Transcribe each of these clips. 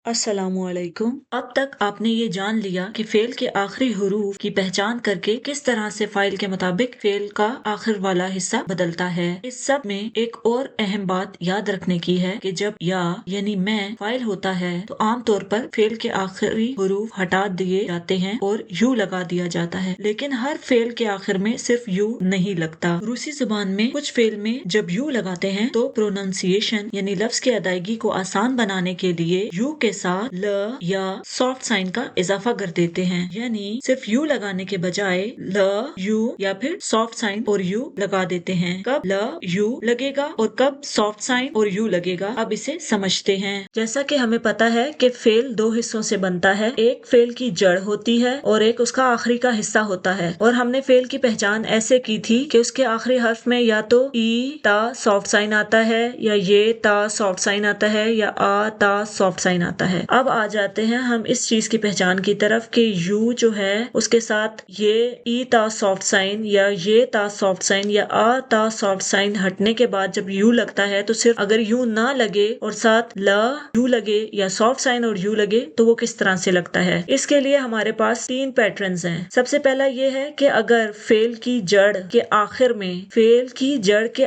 अस्सलामुअलैकुम। अब तक आपने ये जान लिया कि फेल के आखिरी हरूफ की पहचान करके किस तरह से फाइल के मुताबिक फेल का आखिर वाला हिस्सा बदलता है। इस सब में एक और अहम बात याद रखने की है कि जब या यानी मैं फाइल होता है तो आमतौर पर फेल के आखिरी हरूफ हटा दिए जाते हैं और यू लगा दिया जाता है, लेकिन हर फेल के आखिर में सिर्फ यू नहीं लगता। रूसी जुबान में कुछ फेल में जब यू लगाते हैं तो प्रोनाउंसिएशन यानी लफ्ज की अदायगी को आसान बनाने के लिए यू के साथ ल या सॉफ्ट साइन का इजाफा कर देते हैं, यानी सिर्फ यू लगाने के बजाय ल यू या फिर सॉफ्ट साइन और यू लगा देते हैं। कब ल यू लगेगा और कब सॉफ्ट साइन और यू लगेगा, अब इसे समझते हैं। जैसा कि हमें पता है कि फेल दो हिस्सों से बनता है, एक फेल की जड़ होती है और एक उसका आखिरी का हिस्सा होता है। और हमने फेल की पहचान ऐसे की थी कि उसके आखिरी हर्फ में या तो ई ता सॉफ्ट साइन आता है, या ये ता सॉफ्ट साइन आता है, या आ ता सॉफ्ट साइन आता है। अब आ जाते हैं हम इस चीज की पहचान की तरफ कि यू जो है उसके साथ ये ई ता सॉफ्ट साइन या ये ता सॉफ्ट साइन या आ ता सॉफ्ट साइन हटने के बाद जब यू लगता है तो सिर्फ अगर यू ना लगे और साथ ल यू लगे या सॉफ्ट साइन और यू लगे तो वो किस तरह से लगता है। इसके लिए हमारे पास 3 पैटर्न्स हैं। सबसे पहला ये है कि अगर फेल की जड़ के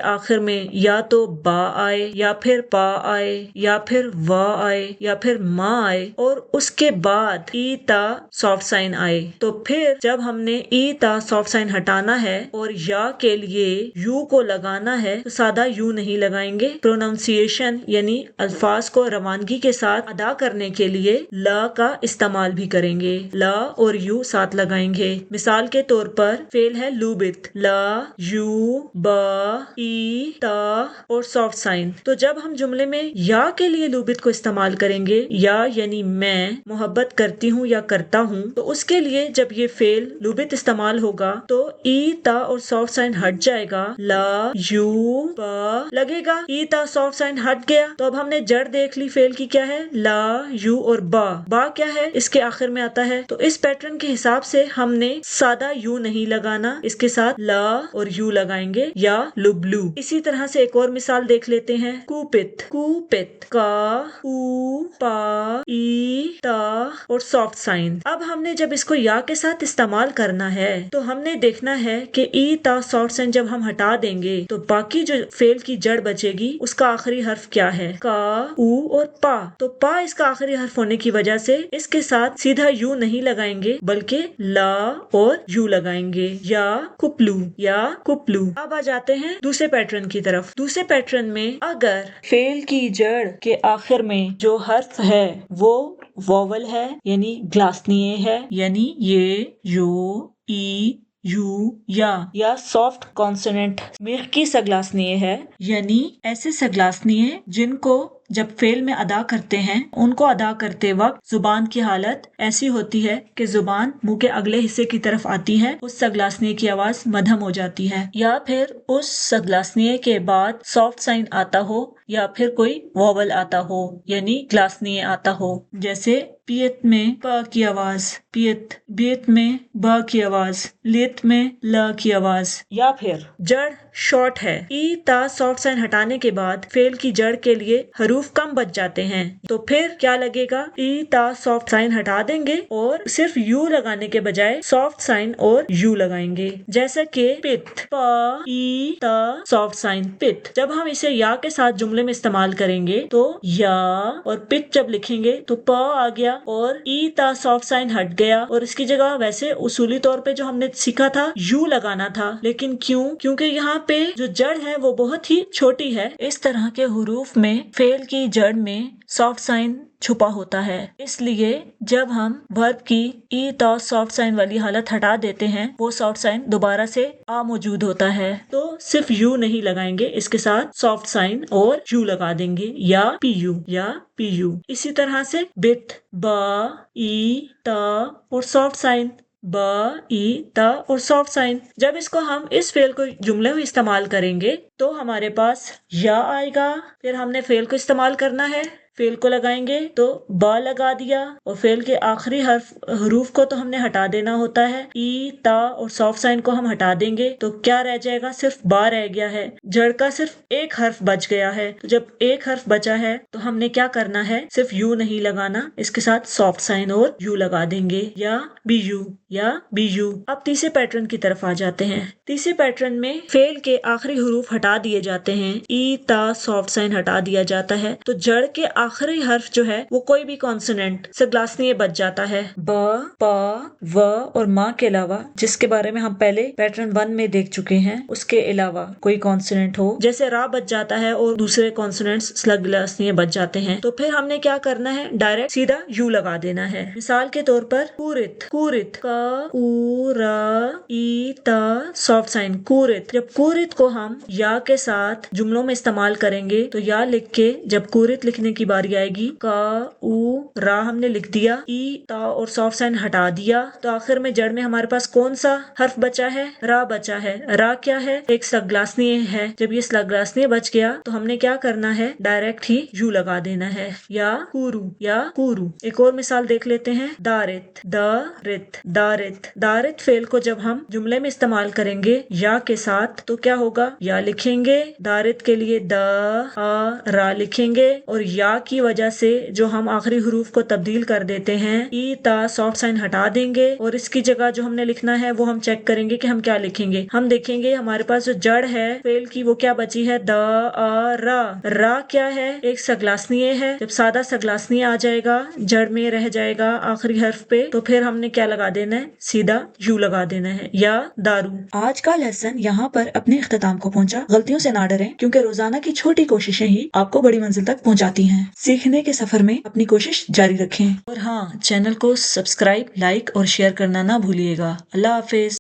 आखिर में या तो बा आए या फिर पा आए या फिर वा आए या फिर माँ आए और उसके बाद ई ता सॉफ्ट साइन आए, तो फिर जब हमने ई ता सॉफ्ट साइन हटाना है और या के लिए यू को लगाना है तो सादा यू नहीं लगाएंगे। प्रोनाउंसिएशन यानी अल्फाज को रवानगी के साथ अदा करने के लिए ला का इस्तेमाल भी करेंगे, ला और यू साथ लगाएंगे। मिसाल के तौर पर फेल है लूबित, ला यू बा ई ता और सॉफ्ट साइन। तो जब हम जुमले में या के लिए लूबित को इस्तेमाल करेंगे, या यानी मैं मोहब्बत करती हूँ या करता हूँ, तो उसके लिए जब ये फेल लूबित इस्तेमाल होगा तो ई ता और सॉफ्ट साइन हट जाएगा, ला यू बा लगेगा, ई ता सॉफ्ट साइन हट गया। तो अब हमने जड़ देख ली फेल की क्या है, ला यू और बा क्या है, इसके आखिर में आता है। तो इस पैटर्न के हिसाब से हमने सादा यू नहीं लगाना, इसके साथ ला और यू लगाएंगे या लुबलू। इसी तरह से एक और मिसाल देख लेते हैं, कुपित का ऊ पा ई ता और सॉफ्ट साइन। अब हमने जब इसको या के साथ इस्तेमाल करना है तो हमने देखना है कि ई ता सॉफ्ट साइन जब हम हटा देंगे तो बाकी जो फेल की जड़ बचेगी उसका आखिरी हर्फ क्या है, का ऊ और पा। तो पा इसका आखिरी हर्फ होने की वजह से इसके साथ सीधा यू नहीं लगाएंगे बल्कि ला और यू लगाएंगे, या कुपलू। अब आ जाते हैं दूसरे पैटर्न की तरफ। दूसरे पैटर्न में अगर फेल की जड़ के आखिर में जो हर्फ है वो वोवल है यानी ग्लासनीय है, यानी ये यो ई यू या सॉफ्ट कॉन्सोनेंट मिर्की सग्लासनीय है, यानी ऐसे सग्लासनीय जिनको जब फेल में अदा करते हैं उनको अदा करते वक्त जुबान की हालत ऐसी होती है कि जुबान मुंह के अगले हिस्से की तरफ आती है, उस सग्लासनीय की आवाज मध्यम हो जाती है, या फिर उस सग्लासनीय के बाद सॉफ्ट साइन आता हो या फिर कोई वोवल आता हो यानी ग्लासनीय आता हो। जैसे पियत में प की आवाज पियत, बियत में ब की आवाज, लेत में ल की आवाज। या फिर जड़ शॉर्ट है, ई ता सॉफ्ट साइन हटाने के बाद फेल की जड़ के लिए हरूफ कम बच जाते हैं, तो फिर क्या लगेगा, ई ता सॉफ्ट साइन हटा देंगे और सिर्फ यू लगाने के बजाय सॉफ्ट साइन और यू लगाएंगे। जैसे कि पित, प ई ता सॉफ्ट साइन पित। जब हम इसे या के साथ जुमले में इस्तेमाल करेंगे तो या और पित जब लिखेंगे तो प आ गया और ई ता सॉफ्ट साइन हट गया और इसकी जगह वैसे उसूली तौर पे जो हमने सीखा था यू लगाना था, लेकिन क्योंकि यहाँ पे जो जड़ है वो बहुत ही छोटी है। इस तरह के हुरूफ में फेल की जड़ में सॉफ्ट साइन छुपा होता है, इसलिए जब हम वर्ब की ई ता सॉफ्ट साइन वाली हालत हटा देते हैं वो सॉफ्ट साइन दोबारा से आ मौजूद होता है। तो सिर्फ यू नहीं लगाएंगे, इसके साथ सॉफ्ट साइन और यू लगा देंगे, या पीयू। इसी तरह से बिट, बा ई ता और सॉफ्ट साइन, ब ई ता और सॉफ्ट साइन। जब इसको हम इस फेल को जुमले में इस्तेमाल करेंगे तो हमारे पास या आएगा, फिर हमने फेल को इस्तेमाल करना है फेल को लगाएंगे तो बा लगा दिया, और फेल के आखिरी हरूफ को तो हमने हटा देना होता है। ई, ता और सॉफ्ट साइन को हम हटा देंगे तो क्या रह जाएगा, सिर्फ बा रह गया है। जड़ का सिर्फ एक हर्फ बच गया है। तो जब एक हर्फ बचा है तो हमने क्या करना है, सिर्फ यू नहीं लगाना, इसके साथ सॉफ्ट साइन और यू लगा देंगे, या बी यू, या बी यू। अब तीसरे पैटर्न की तरफ आ जाते हैं। तीसरे पैटर्न में फेल के आखिरी हरूफ हटा दिए जाते हैं। ई, ता, सॉफ्ट साइन हटा दिया जाता है तो जड़ के आखिरी हर्फ जो है वो कोई भी कॉन्सोनेंट सग्लासनीय बच जाता है। ब, प, व और माँ के अलावा, जिसके बारे में हम पहले पैटर्न 1 में देख चुके हैं, उसके अलावा कोई कॉन्सोनेंट हो, जैसे रा बच जाता है और दूसरे कॉन्सोनेंट्स सग्लासनीय बच जाते हैं, तो फिर हमने क्या करना है, डायरेक्ट सीधा यू लगा देना है। मिसाल के तौर पर कूरित, कूरित, क, उ, र, ई, त, सॉफ्ट साइन, कूरित। जब कूरित को हम या के साथ जुमलों में इस्तेमाल करेंगे तो या लिख के जब कूरित लिखने की बारी आएगी, क, उ, रा हमने लिख दिया, ई, ता और सॉफ्ट साइन हटा दिया, तो आखिर में जड़ में हमारे पास कौन सा हर्फ बचा है, रा बचा है। रा क्या है, एक सग्लासनीय है। जब ये सग्लासनीय बच गया तो हमने क्या करना है, डायरेक्ट ही यू लगा देना है, या कूरू, या कूरू। एक और मिसाल देख लेते हैं, दारित, दारित, दारित। दारित फेल को जब हम जुमले में इस्तेमाल करेंगे या के साथ तो क्या होगा, या लिखेंगे, दारित के लिए द, आ, रा लिखेंगे, और या की वजह से जो हम आखिरी हरूफ को तब्दील कर देते हैं, ई, ता, सॉफ्ट साइन हटा देंगे, और इसकी जगह जो हमने लिखना है वो हम चेक करेंगे कि हम क्या लिखेंगे। हम देखेंगे हमारे पास जो जड़ है फेल की वो क्या बची है, द, आ, रा। रा क्या है, एक सग्लासनीय है। जब सादा सग्लासनीय आ जाएगा, जड़ में रह जाएगा आखिरी हर्फ पे, तो फिर हमने क्या लगा देना है, सीधा यू लगा देना है, या दारू। आज का लेसन यहाँ पर अपने इख्तिताम को पहुँचा। गलतियों से ना डरें, क्योंकि रोजाना की छोटी कोशिशें ही आपको बड़ी मंजिल तक पहुँचाती हैं। सीखने के सफर में अपनी कोशिश जारी रखें, और हाँ, चैनल को सब्सक्राइब, लाइक और शेयर करना ना भूलिएगा। अल्लाह हाफिज।